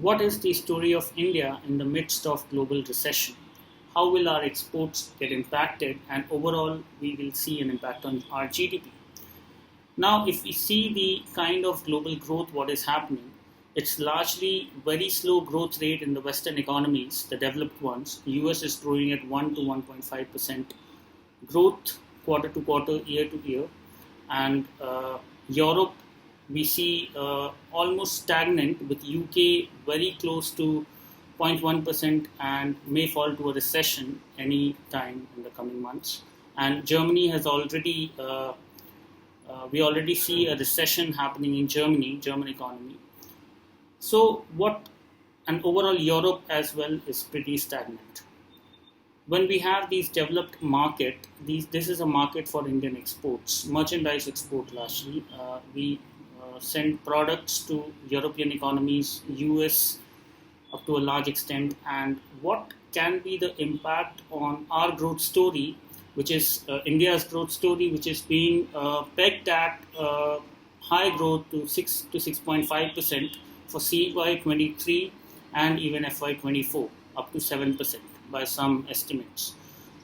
What is the story of India in the midst of global recession? How will our exports get impacted, and overall we will see an impact on our GDP? Now, if we see the kind of global growth what is happening, it's largely very slow growth rate in the Western economies, the developed ones. The US is growing at 1 to 1.5% growth quarter to quarter, year to year, and Europe we see almost stagnant, with UK very close to 0.1% and may fall to a recession any time in the coming months. And Germany has already we already see a recession happening in German economy. So what, and overall Europe as well is pretty stagnant. When we have these developed market, this is a market for Indian exports, merchandise export largely. We send products to European economies, US up to a large extent, and what can be the impact on our growth story, which is India's growth story, which is being pegged at high growth to 6 to 6.5% for CY23 and even FY24, up to 7% by some estimates.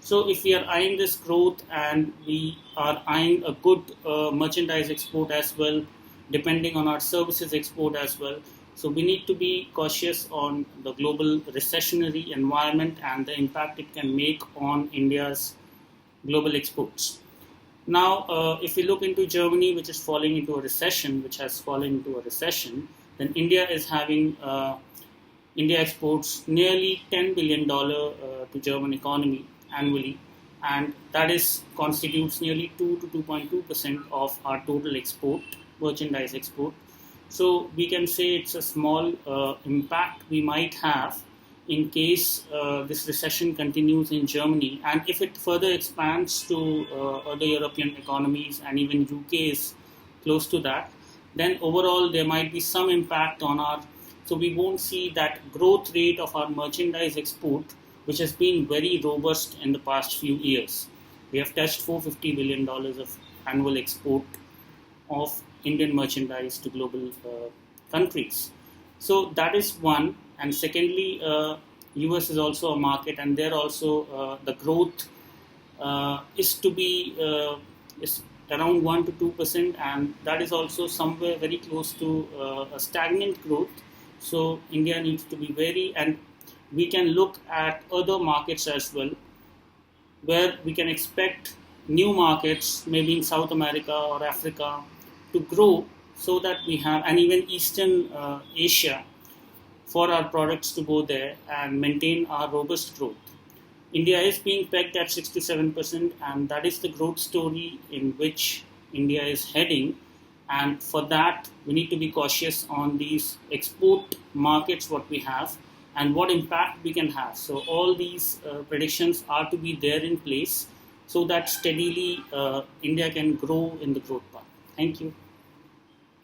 So if we are eyeing this growth and we are eyeing a good merchandise export as well, depending on our services export as well, so we need to be cautious on the global recessionary environment and the impact it can make on India's global exports. Now, if we look into Germany, which is falling into a recession, which has fallen into a recession, then India is having India exports nearly $10 billion to German economy annually, and that is constitutes nearly 2 to 2.2% of our total export, merchandise export. So we can say it's a small impact we might have in case this recession continues in Germany, and if it further expands to other European economies and even UK is close to that, then overall there might be some impact on our, so we won't see that growth rate of our merchandise export, which has been very robust in the past few years. We have touched $450 billion of annual export of Indian merchandise to global countries. So that is one. And secondly, US is also a market, and there also the growth is to be is around 1 to 2%, and that is also somewhere very close to a stagnant growth. So India needs to be wary, and we can look at other markets as well, where we can expect new markets, maybe in South America or Africa, to grow, so that we have, and even Eastern Asia, for our products to go there and maintain our robust growth. India is being pegged at 6 to 7%, and that is the growth story in which India is heading. And for that, we need to be cautious on these export markets, what we have, and what impact we can have. So all these predictions are to be there in place, so that steadily India can grow in the growth path. Thank you.